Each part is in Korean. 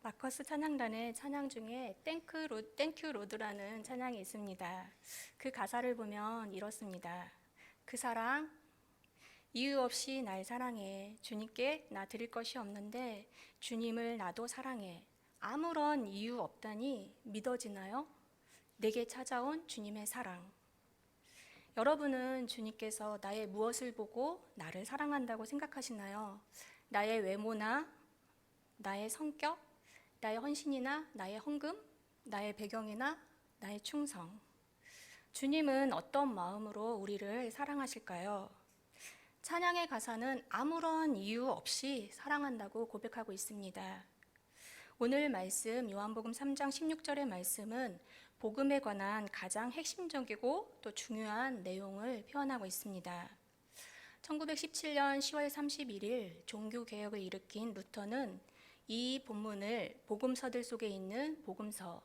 마커스 찬양단의 찬양 중에 땡큐 로드라는 찬양이 있습니다. 그 가사를 보면 이렇습니다. 그 사랑 이유 없이 날 사랑해. 주님께 나 드릴 것이 없는데 주님을 나도 사랑해. 아무런 이유 없다니 믿어지나요? 내게 찾아온 주님의 사랑. 여러분은 주님께서 나의 무엇을 보고 나를 사랑한다고 생각하시나요? 나의 외모나 나의 성격, 나의 헌신이나 나의 헌금, 나의 배경이나 나의 충성. 주님은 어떤 마음으로 우리를 사랑하실까요? 찬양의 가사는 아무런 이유 없이 사랑한다고 고백하고 있습니다. 오늘 말씀 요한복음 3장 16절의 말씀은 복음에 관한 가장 핵심적이고 또 중요한 내용을 표현하고 있습니다. 1917년 10월 31일 종교개혁을 일으킨 루터는 이 본문을 복음서들 속에 있는 복음서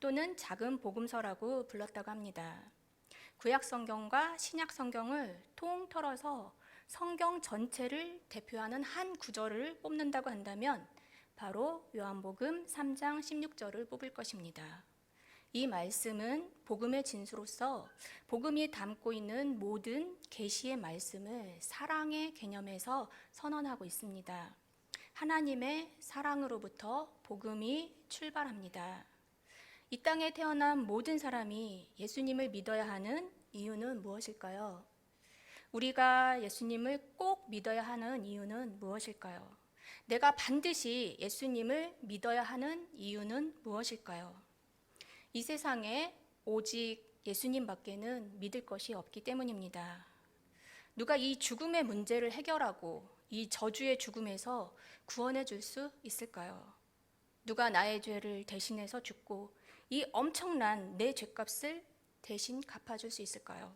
또는 작은 복음서라고 불렀다고 합니다. 구약 성경과 신약 성경을 통틀어서 성경 전체를 대표하는 한 구절을 뽑는다고 한다면 바로 요한복음 3장 16절을 뽑을 것입니다. 이 말씀은 복음의 진수로서 복음이 담고 있는 모든 계시의 말씀을 사랑의 개념에서 선언하고 있습니다. 하나님의 사랑으로부터 복음이 출발합니다. 이 땅에 태어난 모든 사람이 예수님을 믿어야 하는 이유는 무엇일까요? 우리가 예수님을 꼭 믿어야 하는 이유는 무엇일까요? 내가 반드시 예수님을 믿어야 하는 이유는 무엇일까요? 이 세상에 오직 예수님밖에는 믿을 것이 없기 때문입니다. 누가 이 죽음의 문제를 해결하고 이 저주의 죽음에서 구원해 줄 수 있을까요? 누가 나의 죄를 대신해서 죽고 이 엄청난 내 죄값을 대신 갚아줄 수 있을까요?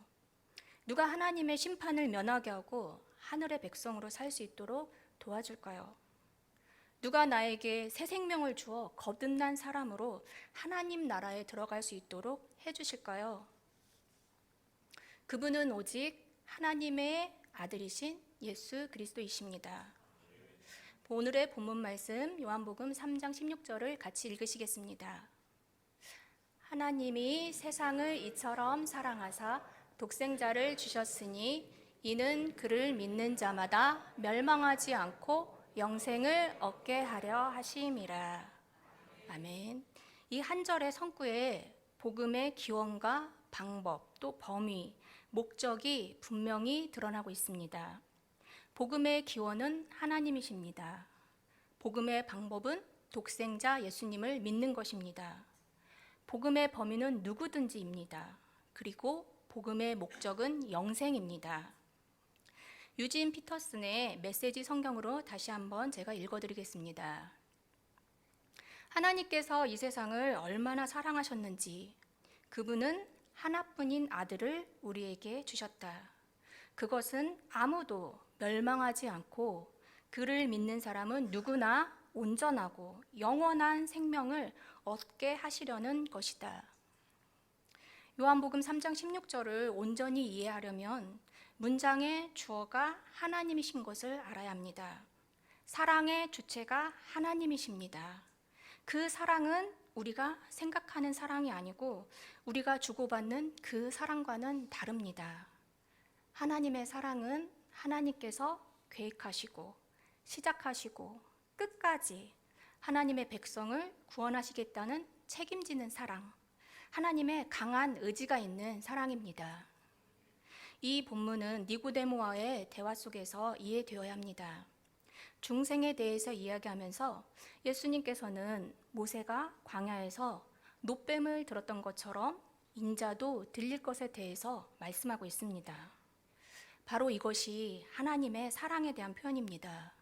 누가 하나님의 심판을 면하게 하고 하늘의 백성으로 살 수 있도록 도와줄까요? 누가 나에게 새 생명을 주어 거듭난 사람으로 하나님 나라에 들어갈 수 있도록 해주실까요? 그분은 오직 하나님의 아들이신 예수 그리스도이십니다. 오늘의 본문 말씀 요한복음 3장 16절을 같이 읽으시겠습니다. 하나님이 세상을 이처럼 사랑하사 독생자를 주셨으니 이는 그를 믿는 자마다 멸망하지 않고 영생을 얻게 하려 하심이라. 아멘. 이 한 절의 성구에 복음의 기원과 방법, 또 범위, 목적이 분명히 드러나고 있습니다. 복음의 기원은 하나님이십니다. 복음의 방법은 독생자 예수님을 믿는 것입니다. 복음의 범위는 누구든지입니다. 그리고 복음의 목적은 영생입니다. 유진 피터슨의 메시지 성경으로 다시 한번 제가 읽어드리겠습니다. 하나님께서 이 세상을 얼마나 사랑하셨는지 그분은 하나뿐인 아들을 우리에게 주셨다. 그것은 아무도 멸망하지 않고 그를 믿는 사람은 누구나 온전하고 영원한 생명을 얻게 하시려는 것이다. 요한복음 3장 16절을 온전히 이해하려면 문장의 주어가 하나님이신 것을 알아야 합니다. 사랑의 주체가 하나님이십니다. 그 사랑은 우리가 생각하는 사랑이 아니고 우리가 주고받는 그 사랑과는 다릅니다. 하나님의 사랑은 하나님께서 계획하시고 시작하시고 끝까지 하나님의 백성을 구원하시겠다는 책임지는 사랑, 하나님의 강한 의지가 있는 사랑입니다. 이 본문은 니고데모와의 대화 속에서 이해되어야 합니다. 중생에 대해서 이야기하면서 예수님께서는 모세가 광야에서 놋뱀을 들었던 것처럼 인자도 들릴 것에 대해서 말씀하고 있습니다. 바로 이것이 하나님의 사랑에 대한 표현입니다.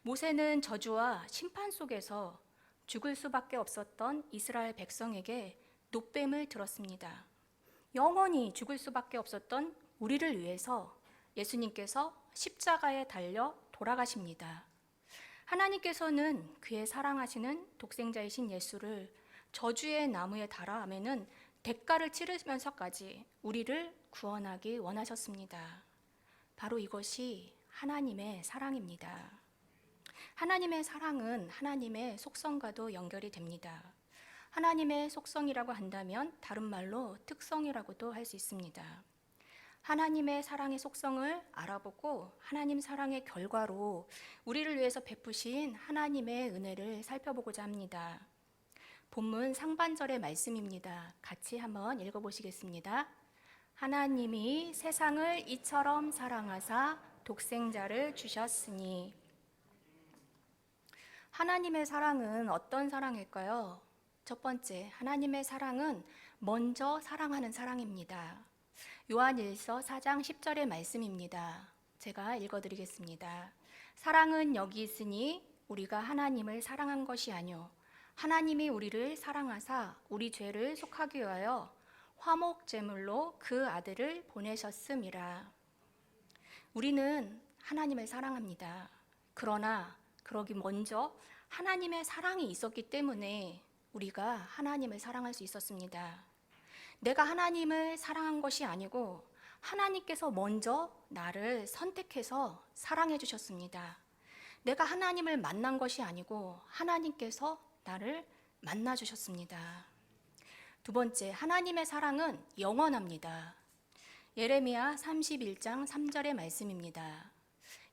모세는 저주와 심판 속에서 죽을 수밖에 없었던 이스라엘 백성에게 놋뱀을 들었습니다. 영원히 죽을 수밖에 없었던 우리를 위해서 예수님께서 십자가에 달려 돌아가십니다. 하나님께서는 그의 사랑하시는 독생자이신 예수를 저주의 나무에 달아하면은 대가를 치르면서까지 우리를 구원하기 원하셨습니다. 바로 이것이 하나님의 사랑입니다. 하나님의 사랑은 하나님의 속성과도 연결이 됩니다. 하나님의 속성이라고 한다면 다른 말로 특성이라고도 할 수 있습니다. 하나님의 사랑의 속성을 알아보고 하나님 사랑의 결과로 우리를 위해서 베푸신 하나님의 은혜를 살펴보고자 합니다. 본문 상반절의 말씀입니다. 같이 한번 읽어보시겠습니다. 하나님이 세상을 이처럼 사랑하사 독생자를 주셨으니. 하나님의 사랑은 어떤 사랑일까요? 첫 번째, 하나님의 사랑은 먼저 사랑하는 사랑입니다. 요한일서 4장 10절의 말씀입니다. 제가 읽어드리겠습니다. 사랑은 여기 있으니 우리가 하나님을 사랑한 것이 아니요 하나님이 우리를 사랑하사 우리 죄를 속하기 위하여 화목 제물로 그 아들을 보내셨음이라. 우리는 하나님을 사랑합니다. 그러나 그러기 먼저 하나님의 사랑이 있었기 때문에 우리가 하나님을 사랑할 수 있었습니다. 내가 하나님을 사랑한 것이 아니고 하나님께서 먼저 나를 선택해서 사랑해 주셨습니다. 내가 하나님을 만난 것이 아니고 하나님께서 나를 만나 주셨습니다. 두 번째, 하나님의 사랑은 영원합니다. 예레미야 31장 3절의 말씀입니다.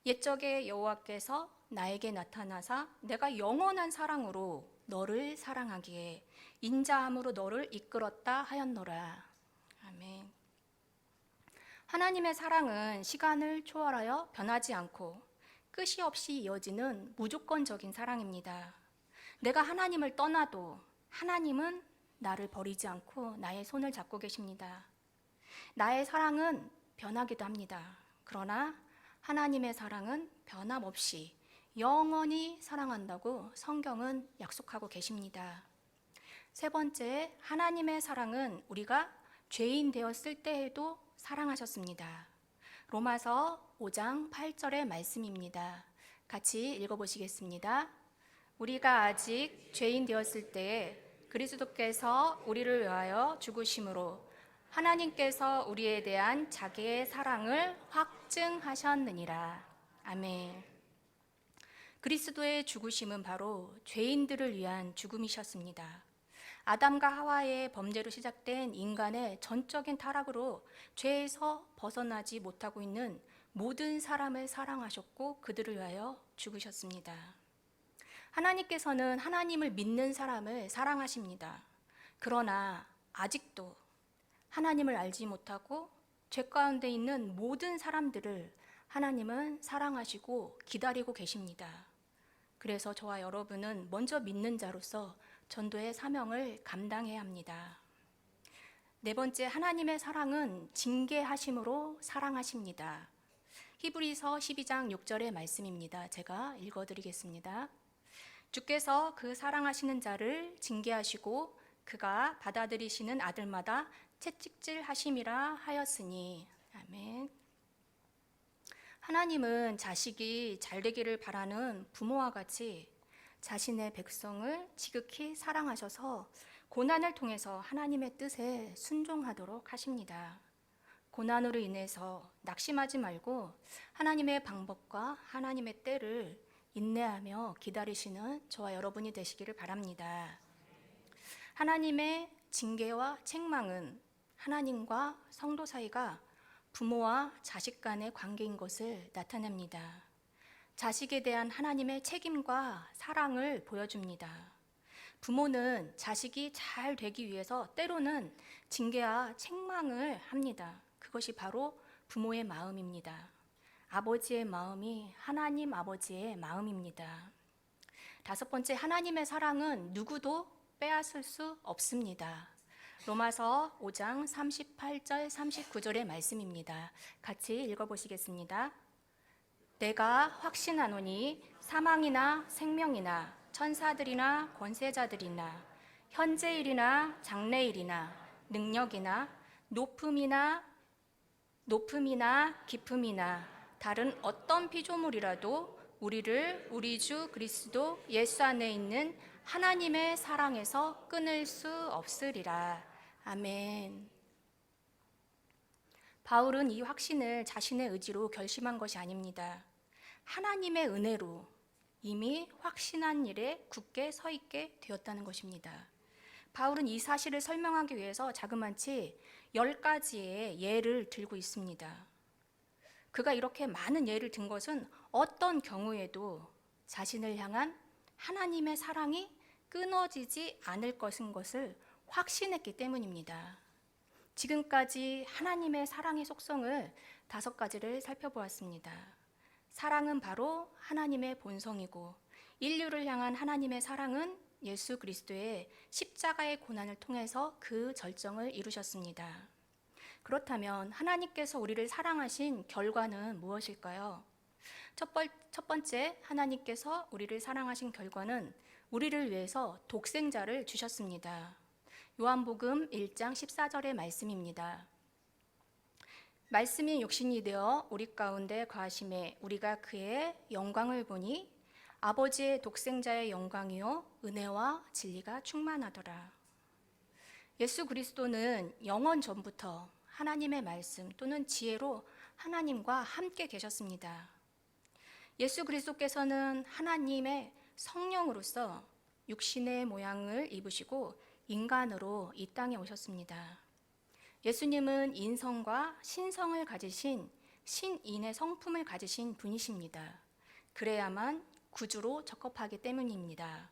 옛적에 여호와께서 나에게 나타나사 내가 영원한 사랑으로 너를 사랑하기에 인자함으로 너를 이끌었다 하였노라. 아멘. 하나님의 사랑은 시간을 초월하여 변하지 않고 끝이 없이 이어지는 무조건적인 사랑입니다. 내가 하나님을 떠나도 하나님은 나를 버리지 않고 나의 손을 잡고 계십니다. 나의 사랑은 변하기도 합니다. 그러나 하나님의 사랑은 변함없이 영원히 사랑한다고 성경은 약속하고 계십니다. 세 번째, 하나님의 사랑은 우리가 죄인 되었을 때에도 사랑하셨습니다. 로마서 5장 8절의 말씀입니다. 같이 읽어보시겠습니다. 우리가 아직 죄인 되었을 때에 그리스도께서 우리를 위하여 죽으심으로 하나님께서 우리에 대한 자기의 사랑을 확증하셨느니라. 아멘. 그리스도의 죽으심은 바로 죄인들을 위한 죽음이셨습니다. 아담과 하와의 범죄로 시작된 인간의 전적인 타락으로 죄에서 벗어나지 못하고 있는 모든 사람을 사랑하셨고 그들을 위하여 죽으셨습니다. 하나님께서는 하나님을 믿는 사람을 사랑하십니다. 그러나 아직도 하나님을 알지 못하고 죄 가운데 있는 모든 사람들을 하나님은 사랑하시고 기다리고 계십니다. 그래서 저와 여러분은 먼저 믿는 자로서 전도의 사명을 감당해야 합니다. 네 번째, 하나님의 사랑은 징계하심으로 사랑하십니다. 히브리서 12장 6절의 말씀입니다. 제가 읽어드리겠습니다. 주께서 그 사랑하시는 자를 징계하시고 그가 받아들이시는 아들마다 채찍질 하심이라 하였으니. 아멘. 하나님은 자식이 잘 되기를 바라는 부모와 같이 자신의 백성을 지극히 사랑하셔서 고난을 통해서 하나님의 뜻에 순종하도록 하십니다. 고난으로 인해서 낙심하지 말고 하나님의 방법과 하나님의 때를 인내하며 기다리시는 저와 여러분이 되시기를 바랍니다. 하나님의 징계와 책망은 하나님과 성도 사이가 부모와 자식 간의 관계인 것을 나타냅니다. 자식에 대한 하나님의 책임과 사랑을 보여줍니다. 부모는 자식이 잘 되기 위해서 때로는 징계와 책망을 합니다. 그것이 바로 부모의 마음입니다. 아버지의 마음이 하나님 아버지의 마음입니다. 다섯 번째, 하나님의 사랑은 누구도 빼앗을 수 없습니다. 로마서 5장 38절 39절의 말씀입니다. 같이 읽어보시겠습니다. 내가 확신하노니 사망이나 생명이나 천사들이나 권세자들이나 현재일이나 장래일이나 능력이나 높음이나 깊음이나 다른 어떤 피조물이라도 우리를 우리 주 그리스도 예수 안에 있는 하나님의 사랑에서 끊을 수 없으리라. 아멘. 바울은 이 확신을 자신의 의지로 결심한 것이 아닙니다. 하나님의 은혜로 이미 확신한 일에 굳게 서 있게 되었다는 것입니다. 바울은 이 사실을 설명하기 위해서 자그마치 10가지의 예를 들고 있습니다. 그가 이렇게 많은 예를 든 것은 어떤 경우에도 자신을 향한 하나님의 사랑이 끊어지지 않을 것을 확신했기 때문입니다. 지금까지 하나님의 사랑의 속성을 5가지를 살펴보았습니다. 사랑은 바로 하나님의 본성이고, 인류를 향한 하나님의 사랑은 예수 그리스도의 십자가의 고난을 통해서 그 절정을 이루셨습니다. 그렇다면 하나님께서 우리를 사랑하신 결과는 무엇일까요? 첫 번째, 하나님께서 우리를 사랑하신 결과는 우리를 위해서 독생자를 주셨습니다. 요한복음 1장 14절의 말씀입니다. 말씀이 육신이 되어 우리 가운데 거하심에 우리가 그의 영광을 보니 아버지의 독생자의 영광이요 은혜와 진리가 충만하더라. 예수 그리스도는 영원 전부터 하나님의 말씀 또는 지혜로 하나님과 함께 계셨습니다. 예수 그리스도께서는 하나님의 성령으로서 육신의 모양을 입으시고 인간으로 이 땅에 오셨습니다. 예수님은 인성과 신성을 가지신 신인의 성품을 가지신 분이십니다. 그래야만 구주로 적합하기 때문입니다.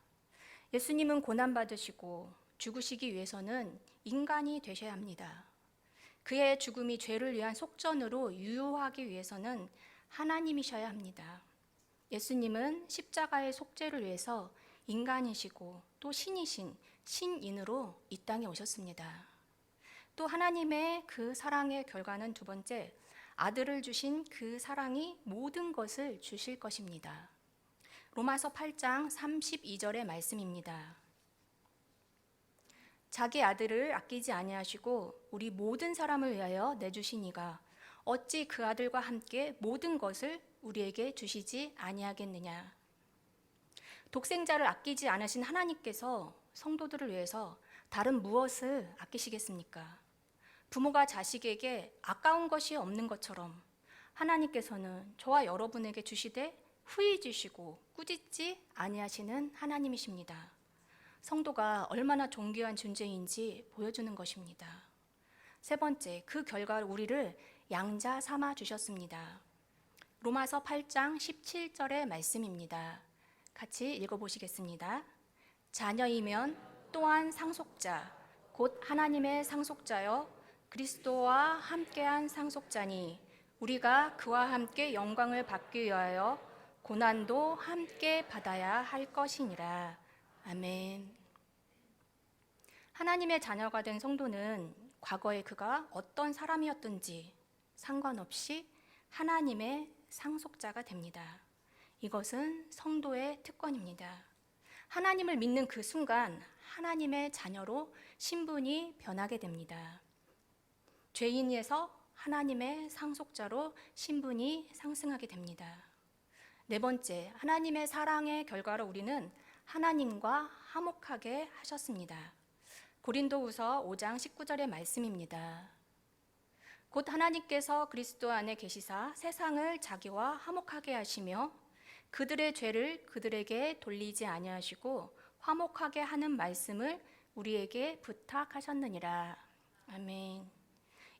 예수님은 고난받으시고 죽으시기 위해서는 인간이 되셔야 합니다. 그의 죽음이 죄를 위한 속전으로 유효하기 위해서는 하나님이셔야 합니다. 예수님은 십자가의 속죄를 위해서 인간이시고 또 신이신 신인으로 이 땅에 오셨습니다. 또 하나님의 그 사랑의 결과는 두 번째, 아들을 주신 그 사랑이 모든 것을 주실 것입니다. 로마서 8장 32절의 말씀입니다. 자기 아들을 아끼지 아니하시고 우리 모든 사람을 위하여 내주신 이가 어찌 그 아들과 함께 모든 것을 우리에게 주시지 아니하겠느냐. 독생자를 아끼지 않으신 하나님께서 성도들을 위해서 다른 무엇을 아끼시겠습니까? 부모가 자식에게 아까운 것이 없는 것처럼 하나님께서는 저와 여러분에게 주시되 후히 주시고 꾸짖지 아니하시는 하나님이십니다. 성도가 얼마나 존귀한 존재인지 보여주는 것입니다. 세 번째, 그 결과로 우리를 양자 삼아 주셨습니다. 로마서 8장 17절의 말씀입니다. 같이 읽어보시겠습니다. 자녀이면 또한 상속자, 곧 하나님의 상속자여 그리스도와 함께한 상속자니 우리가 그와 함께 영광을 받기 위하여 고난도 함께 받아야 할 것이니라. 아멘. 하나님의 자녀가 된 성도는 과거에 그가 어떤 사람이었든지 상관없이 하나님의 상속자가 됩니다. 이것은 성도의 특권입니다. 하나님을 믿는 그 순간 하나님의 자녀로 신분이 변하게 됩니다. 죄인에서 하나님의 상속자로 신분이 상승하게 됩니다. 네 번째, 하나님의 사랑의 결과로 우리는 하나님과 화목하게 하셨습니다. 고린도후서 5장 19절의 말씀입니다. 곧 하나님께서 그리스도 안에 계시사 세상을 자기와 화목하게 하시며 그들의 죄를 그들에게 돌리지 아니하시고 화목하게 하는 말씀을 우리에게 부탁하셨느니라. 아멘.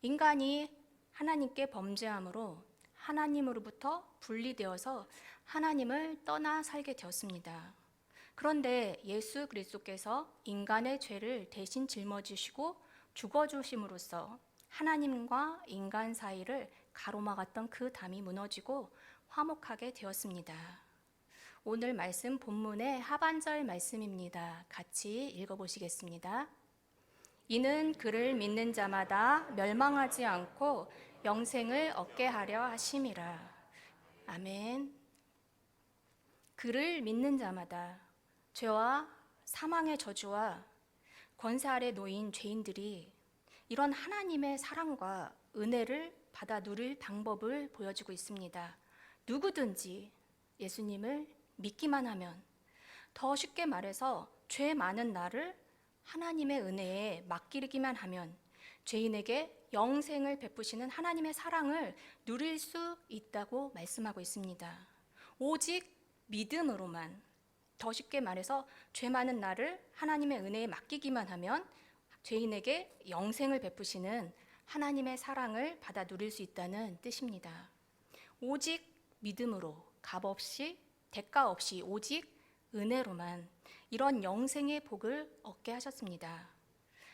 인간이 하나님께 범죄함으로 하나님으로부터 분리되어서 하나님을 떠나 살게 되었습니다. 그런데 예수 그리스도께서 인간의 죄를 대신 짊어지시고 죽어주심으로써 하나님과 인간 사이를 가로막았던 그 담이 무너지고 화목하게 되었습니다. 오늘 말씀 본문의 하반절 말씀입니다. 같이 읽어보시겠습니다. 이는 그를 믿는 자마다 멸망하지 않고 영생을 얻게 하려 하심이라. 아멘. 그를 믿는 자마다 죄와 사망의 저주와 권세 아래 놓인 죄인들이 이런 하나님의 사랑과 은혜를 받아 누릴 방법을 보여주고 있습니다. 누구든지 예수님을 믿기만 하면, 더 쉽게 말해서 죄 많은 나를 하나님의 은혜에 맡기기만 하면 죄인에게 영생을 베푸시는 하나님의 사랑을 누릴 수 있다고 말씀하고 있습니다. 오직 믿음으로만, 더 쉽게 말해서 죄 많은 나를 하나님의 은혜에 맡기기만 하면 죄인에게 영생을 베푸시는 하나님의 사랑을 받아 누릴 수 있다는 뜻입니다. 오직 믿음으로, 값 없이, 대가 없이, 오직 은혜로만 이런 영생의 복을 얻게 하셨습니다.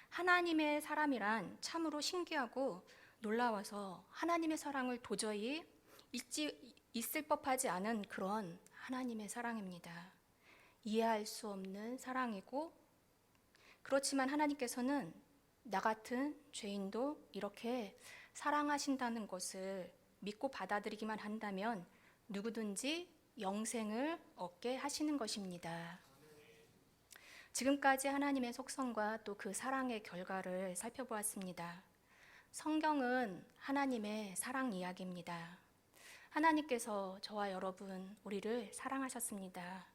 하나님의 사람이란 참으로 신기하고 놀라워서 하나님의 사랑을 도저히 있을 법하지 않은 그런 하나님의 사랑입니다. 이해할 수 없는 사랑이고, 그렇지만 하나님께서는 나 같은 죄인도 이렇게 사랑하신다는 것을 믿고 받아들이기만 한다면 누구든지 영생을 얻게 하시는 것입니다. 지금까지 하나님의 속성과 또 그 사랑의 결과를 살펴보았습니다. 성경은 하나님의 사랑 이야기입니다. 하나님께서 저와 여러분, 우리를 사랑하셨습니다.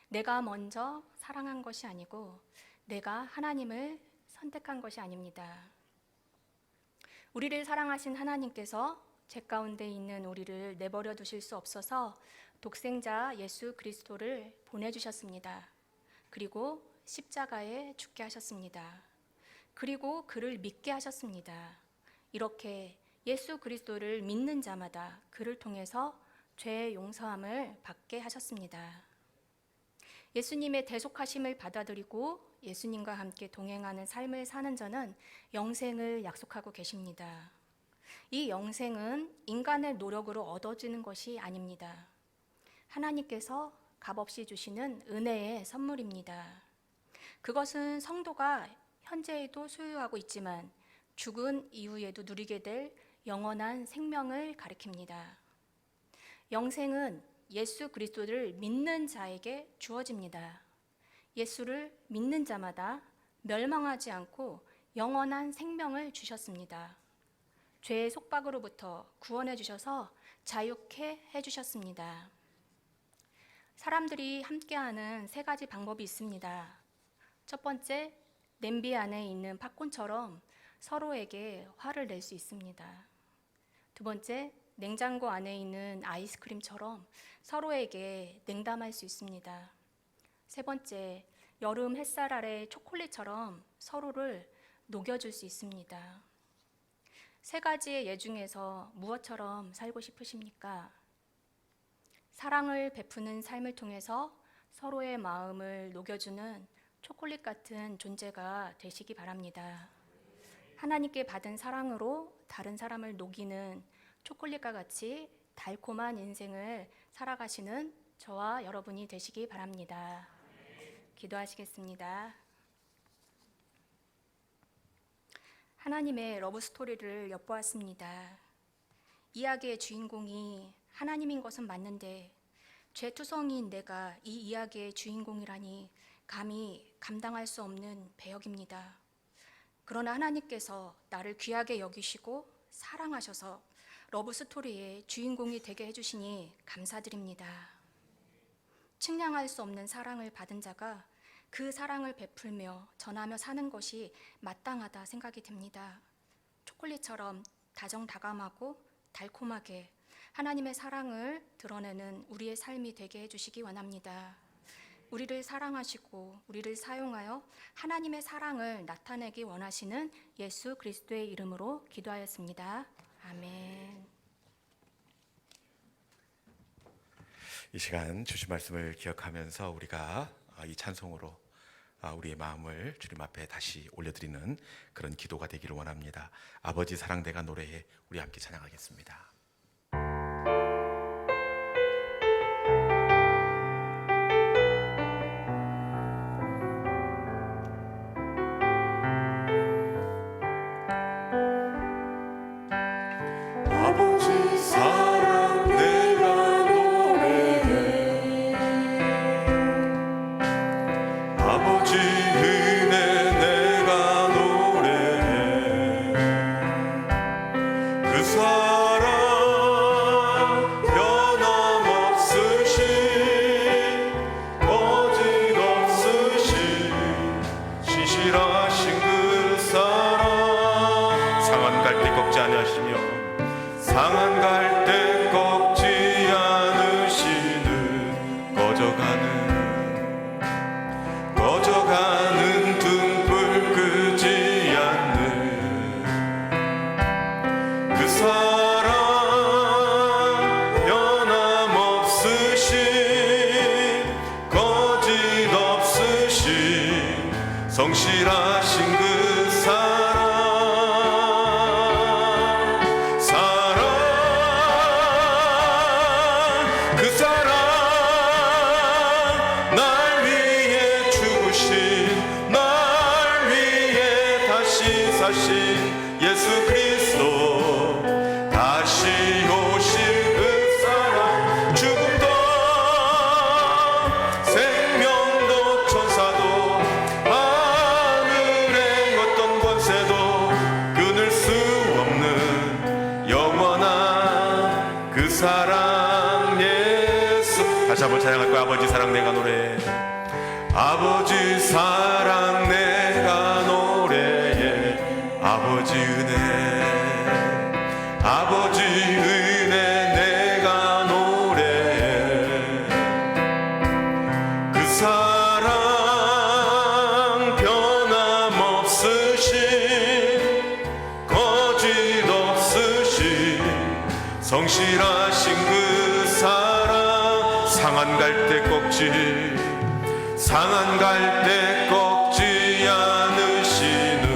내가 먼저 사랑한 것이 아니고 내가 하나님을 선택한 것이 아닙니다. 우리를 사랑하신 하나님께서 죄 가운데 있는 우리를 내버려 두실 수 없어서 독생자 예수 그리스도를 보내주셨습니다. 그리고 십자가에 죽게 하셨습니다. 그리고 그를 믿게 하셨습니다. 이렇게 예수 그리스도를 믿는 자마다 그를 통해서 죄의 용서함을 받게 하셨습니다. 예수님의 대속하심을 받아들이고 예수님과 함께 동행하는 삶을 사는 자는 영생을 약속하고 계십니다. 이 영생은 인간의 노력으로 얻어지는 것이 아닙니다. 하나님께서 값없이 주시는 은혜의 선물입니다. 그것은 성도가 현재에도 소유하고 있지만 죽은 이후에도 누리게 될 영원한 생명을 가리킵니다. 영생은 예수 그리스도를 믿는 자에게 주어집니다. 예수를 믿는 자마다 멸망하지 않고 영원한 생명을 주셨습니다. 죄의 속박으로부터 구원해 주셔서 자유케 해주셨습니다. 사람들이 함께하는 세 가지 방법이 있습니다. 첫 번째, 냄비 안에 있는 팝콘처럼 서로에게 화를 낼 수 있습니다. 두 번째, 냉장고 안에 있는 아이스크림처럼 서로에게 냉담할 수 있습니다. 세 번째, 여름 햇살 아래 초콜릿처럼 서로를 녹여줄 수 있습니다. 세 가지의 예 중에서 무엇처럼 살고 싶으십니까? 사랑을 베푸는 삶을 통해서 서로의 마음을 녹여주는 초콜릿 같은 존재가 되시기 바랍니다. 하나님께 받은 사랑으로 다른 사람을 녹이는 초콜릿과 같이 달콤한 인생을 살아가시는 저와 여러분이 되시기 바랍니다. 기도하시겠습니다. 하나님의 러브스토리를 엿보았습니다. 이야기의 주인공이 하나님인 것은 맞는데 죄투성이인 내가 이 이야기의 주인공이라니 감히 감당할 수 없는 배역입니다. 그러나 하나님께서 나를 귀하게 여기시고 사랑하셔서 러브스토리의 주인공이 되게 해주시니 감사드립니다. 측량할 수 없는 사랑을 받은 자가 그 사랑을 베풀며 전하며 사는 것이 마땅하다 생각이 됩니다. 초콜릿처럼 다정다감하고 달콤하게 하나님의 사랑을 드러내는 우리의 삶이 되게 해주시기 원합니다. 우리를 사랑하시고 우리를 사용하여 하나님의 사랑을 나타내기 원하시는 예수 그리스도의 이름으로 기도하였습니다. 아멘. 이 시간 주신 말씀을 기억하면서 우리가 이 찬송으로 우리의 마음을 주님 앞에 다시 올려드리는 그런 기도가 되기를 원합니다. 아버지 사랑 내가 노래해 우리 함께 찬양하겠습니다. 아버지 사랑 내가 노래해 아버지 은혜 내가 노래해 그 사랑 변함없으신 거짓없으신 신실하신 그 사랑 상한 갈 때 꺾지 아니하시며 상한 갈 때 꺾지 않으시는 성실하신 그 사랑 그 사랑 날 위해 죽으신 날 위해 다시 사신 예수 그리스도 다시 오실 그 사랑 죽음도 생명도 천사도 하늘의 어떤 권세도 끊을 수 없는 영원한 그 사랑 예수. 다시 한번 찬양할 거야. 아버지 사랑 내가 노래해. 아버지 사랑 내가 노래해. 아버지 은혜 아버지 은혜 내가 노래해. 그 사랑 변함없으신 거짓 없으신 성실하신 그 사랑 상한 갈 때 꺾지 상한 갈 때 꺾지 않으시는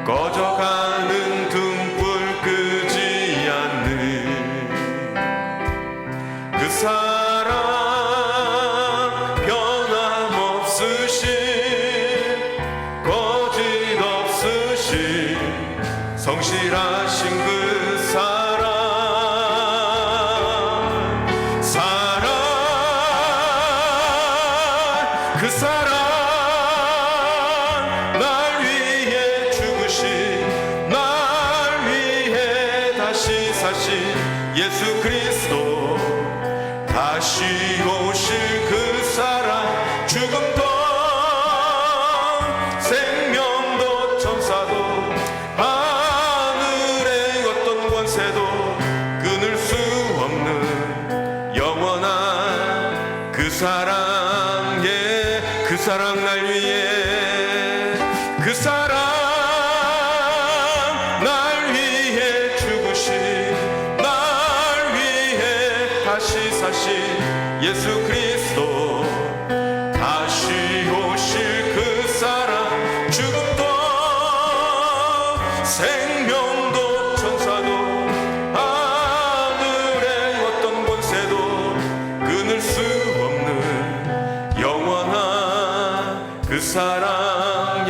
꺼져가는 등불 끄지 않는 그 사랑 변함없으신 거짓 없으신 성실하신 그 사랑 그 사랑 날 위해 죽으신 날 위해 다시 사신 예수 그리스도 다시 오실 그 사랑 죽음도 생명도 천사도 하늘의 어떤 권세도 끊을 수 없는 영원한 그 사랑 그 사랑 날 위해 그 사랑 날 위해 죽으신 날 위해 다시 사신 예수 그리스도 다시 오실 그 사랑 죽음도 생명도 천사도 하늘의 어떤 권세도 끊을 수 없는 영원한 그 사랑